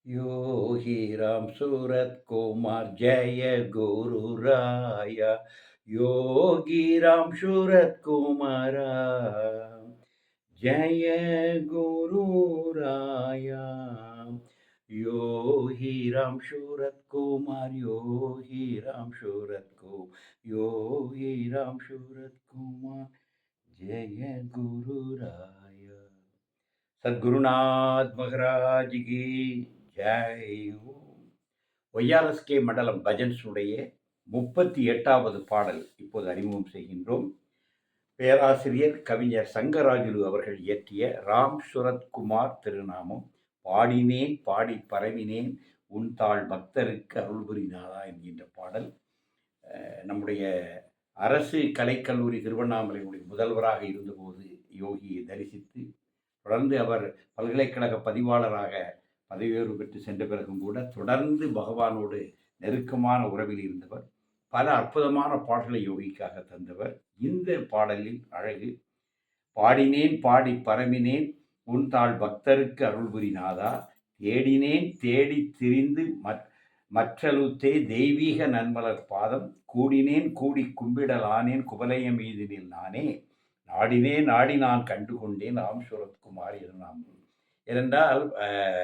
योगी राम सूरत कुमार जय गुरु राया। योगी राम सूरत कुमारा जय गुरु राया। योगी राम सूरत कुमार योगी राम सूरत को योगी राम सूरत कुमार जय गुरु राया। சத்குருநாத் மகராஜ் கி ஜெய். ஒய்ஆர்எஸ்கே மண்டலம் பஜன்ஸுடைய 38வது பாடல் இப்போது அறிமுகம் செய்கின்றோம். பேராசிரியர் கவிஞர் சங்கராஜுலு அவர்கள் இயற்றிய ராம் சுரத்குமார் திருநாமம். பாடினேன் பாடி பரவினேன் உன் தாள் பக்தருக்கு அருள்புரிநாதா என்கின்ற பாடல். நம்முடைய அரசு கலைக்கல்லூரி திருவண்ணாமலையுடைய முதல்வராக இருந்தபோது யோகியை தரிசித்து தொடர்ந்து அவர் பல்கலைக்கழக பதிவாளராக பதவி உயர்வு பெற்று சென்ற பிறகும் கூட தொடர்ந்து பகவானோடு நெருக்கமான உறவில் இருந்தவர். பல அற்புதமான பாடல்களை யோகிக்காக தந்தவர். இந்த பாடலில் அழகு. பாடினேன் பாடி பரவினேன் உன் தாள் பக்தருக்கு அருள்புரிநாதா, தேடினேன் தேடி திரிந்து மற்றலுத்தே தெய்வீக நன்மலர் பாதம், கூடினேன் கூடி கும்பிடலானேன் குவலய மீதினில் நானே, நாடினே நாடி நான் கண்டுகொண்டேன் ராம் சுரத்குமார் எனும் நாமம். ஏனென்றால்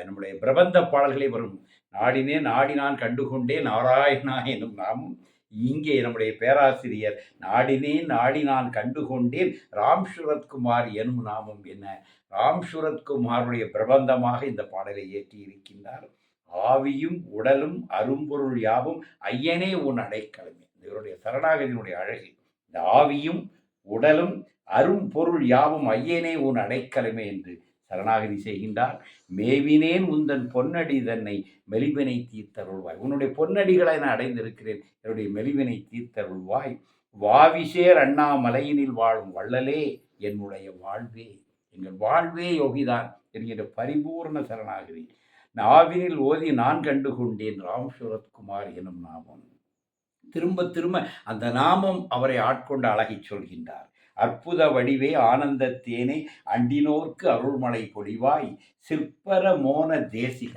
நம்முடைய பிரபந்த பாடல்களை வரும் நாடினே நாடி நான் கண்டுகொண்டேன் நாராயணா எனும் நாமம். இங்கே நம்முடைய பேராசிரியர் நாடினே நாடி நான் கண்டுகொண்டேன் ராம் சுரத்குமார் எனும் நாமம். என்ன, ராம் சுரத்குமாருடைய பிரபந்தமாக இந்த பாடலை ஏற்றி இருக்கின்றார். ஆவியும் உடலும் அரும்பொருள் யாவும் ஐயனே உன் அடைக்கலமே. இவருடைய சரணாகதியினுடைய அழகு. இந்த ஆவியும் உடலும் அரும்பொருள் யாவும் ஐயனே உன் அடைக்கலமே என்று சரணாகதி செய்கின்றார். மேவினேன் உந்தன் பொன்னடி தன்னை மெலிவினை தீர்த்தருள்வாய். உன்னுடைய பொன்னடிகளை நான் அடைந்திருக்கிறேன், என்னுடைய மெலிவினை தீர்த்தருள்வாய். வாவிசேர் அண்ணாமலையினில் வாழும் வள்ளலே என்னுடைய வாழ்வே. எங்கள் வாழ்வே யோகிதான் என்கின்ற பரிபூர்ண சரணாகதி. நாவினில் ஓதி நான் கண்டுகொண்டேன் ராம் சுரத்குமார் எனும் நாமம். திரும்ப திரும்ப அந்த நாமம் அவரை ஆட்கொண்டு அழகை சொல்கின்றார். அற்புத வடிவே ஆனந்த தேனை அண்டினோர்க்கு அருள்மலை பொழிவாய் சிற்பர மோன தேசிக.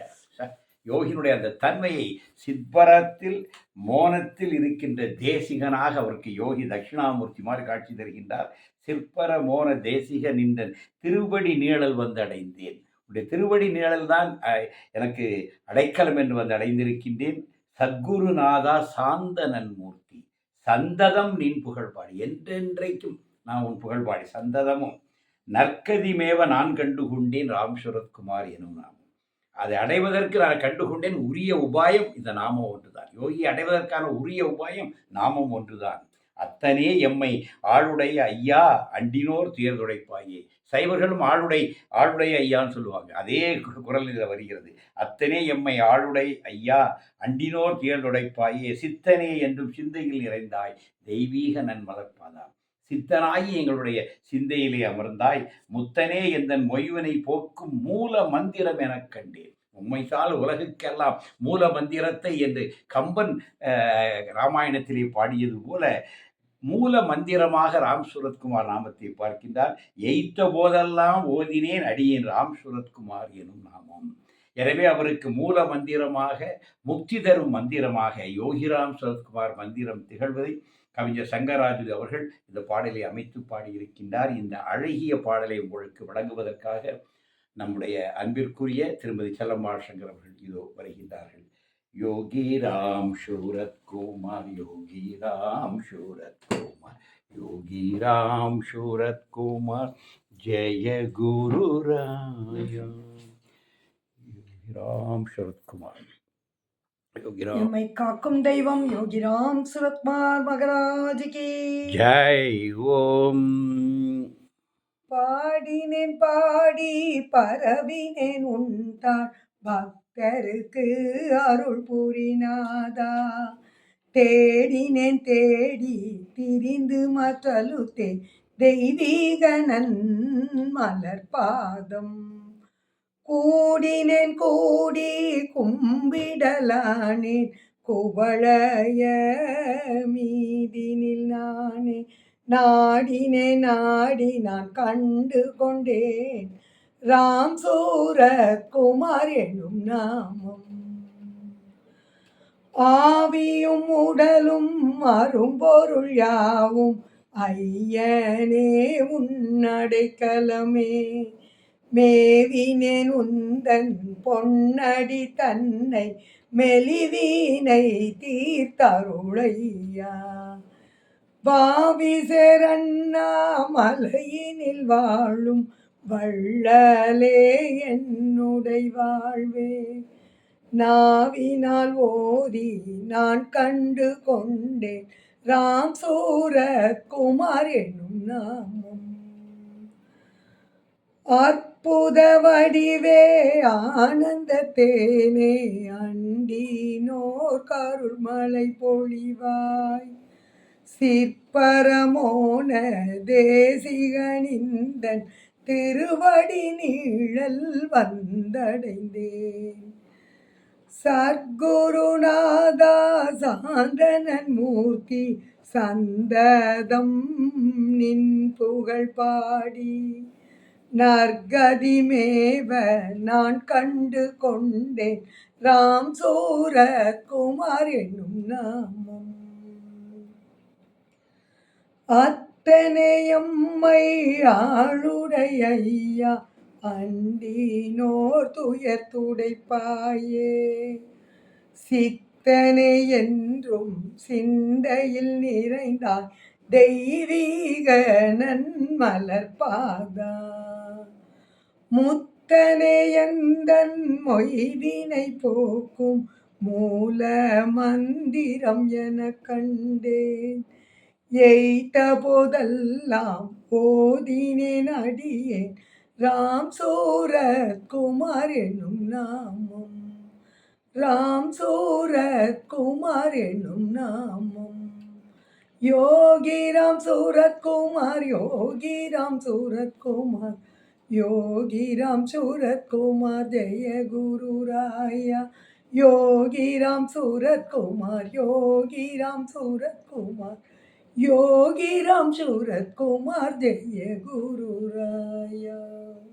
யோகினுடைய அந்த தன்மையை சிற்பரத்தில் மோனத்தில் இருக்கின்ற தேசிகனாக அவருக்கு யோகி தட்சிணாமூர்த்தி மாதிரி காட்சி தருகின்றார். சிற்பர மோன தேசிக நின்றன் திருவடி நீழல் வந்து அடைந்தேன். உடைய திருவடி நீழல் தான் எனக்கு அடைக்கலம் என்று வந்து அடைந்திருக்கின்றேன். சத்குருநாதா சாந்த நன்மூர்த்தி சந்ததம் நின் புகழ்பாடி, என்றென்றைக்கும் நான் உன் புகழ்பாடி சந்ததமும். நற்கதிமேவ நான் கண்டுகொண்டேன் ராம் சுரத்குமார் எனும் நாமம். அதை அடைவதற்கு நான் கண்டுகொண்டேன் உரிய உபாயம் இந்த நாமம் ஒன்றுதான். யோகி அடைவதற்கான உரிய உபாயம் நாமம் ஒன்றுதான். அத்தனே எம்மை ஆளுடைய ஐயா அண்டினோர் துயர்துடைப்பாயே. சைவர்களும் ஆளுடைய ஐயான்னு சொல்லுவாங்க. அதே குரலில் வருகிறது. அத்தனே எம்மை ஆளுடை ஐயா அண்டினோர் துயர்துடைப்பாயே, சித்தனே என்றும் சிந்தையில் நிறைந்தாய் தெய்வீக நன்மலர்பாதா. சித்தனாகி எங்களுடைய சிந்தையிலே அமர்ந்தாய். முத்தனே எந்தன் மொய்வினை போக்கும் மூல மந்திரம் எனக் கண்டேன். உண்மைசால் உலகுக்கெல்லாம் மூல மந்திரத்தை என்று கம்பன் ராமாயணத்திலே பாடியது போல மூல மந்திரமாக ராம் சுரத்குமார் நாமத்தை பார்க்கின்றார். எய்த்த போதெல்லாம் ஓதினேன் அடியேன் ராம் சுரத்குமார் எனும் நாமம். எனவே அவருக்கு மூல மந்திரமாக முக்தி தரும் மந்திரமாக யோகிராம் சுரத்குமார் மந்திரம் திகழ்வதை கவிஞர் சங்கராஜு அவர்கள் இந்த பாடலை அமைத்து பாடியிருக்கின்றார். இந்த அழகிய பாடலை உங்களுக்கு வழங்குவதற்காக நம்முடைய அன்பிற்குரிய திருமதி செல்லம்மாள் சங்கர் அவர்கள் இதோ வருகின்றார்கள். योगी राम शूरत कुमार योगी राम शूरत कुमार योगी राम शूरत कुमार जय गुरु राया. योगी राम शूरत कुमार எம்மை காக்கும் தெய்வம் யோகி ராம் சுரத்குமார் மகராஜ் கி ஜெய். ஓம். பாடினேன் பாடி பரவினேன் உண்டான் பக்தருக்கு அருள் புரிநாதா, தேடினேன் தேடி திரிந்து மற்றலுத்தேன் தெய்வீக நன்மலர் பாதம், கூடினேன் கூடி கும்பிடலானேன் குவளைய மீதினில் நானே, நாடினே நாடி நான் கண்டு கொண்டேன் ராம் சூரத் குமார் எனும் நாமம். ஆவியும் உடலும் அரும்பொருள் யாவும் ஐயனே உன்னடைக்கலமே. மேவினேன் உந்தன் பொன்னடி தன்னை மெலிவீனை தீர்த்தருளையா. வாவிசரண்ணா மலையினில் வாழும் வள்ளலே என்னுடை வாழ்வே. நாவினால் ஓதி நான் கண்டு கொண்டேன் ராம் சூரத் குமார் எனும் நாமம். அற்புத வடிவே ஆனந்த தேனே அண்டினோர் கருள்மலை பொழிவாய். சிற்பரமோன தேசிகனிந்தன் திருவடி நீழல் வந்தடைந்தேன். சத்குருநாதா சாந்தனன் மூர்த்தி சந்ததம் நின் புகழ் பாடி. நற்கதி மேவ நான் கண்டு கொண்டேன் ராம் சூரத் குமார் எனும் நாமம். அத்தனையம்மை ஆளுடைய ஐயா அண்டினோர் துயர் துடைப்பாயே. சித்தனை என்றும் சிந்தையில் நிறைந்தாய் தெய்வீக நன்மலர் பாதா. முத்தனை எந்தன் மொய்வினை போக்கும் மூல மந்திரம் என கண்டேன். எய்த போதெல்லாம் ஓதினேன் அடியேன் ராம் சூரத் குமார் எனும் நாமம். ராம் சூரத் குமார் எனும் நாமம். யோகி ராம் சூரத் குமார், யோகி ராம் சூரத் குமார், யோகி ராம் சூரத் குமார் ஜெய குரு ராயா. யோகி ராம் சூரத் குமார், யோகி ராம் சூரத் குமார், யோகி ராம் சூரத் குமார் ஜெய குரு ராயா.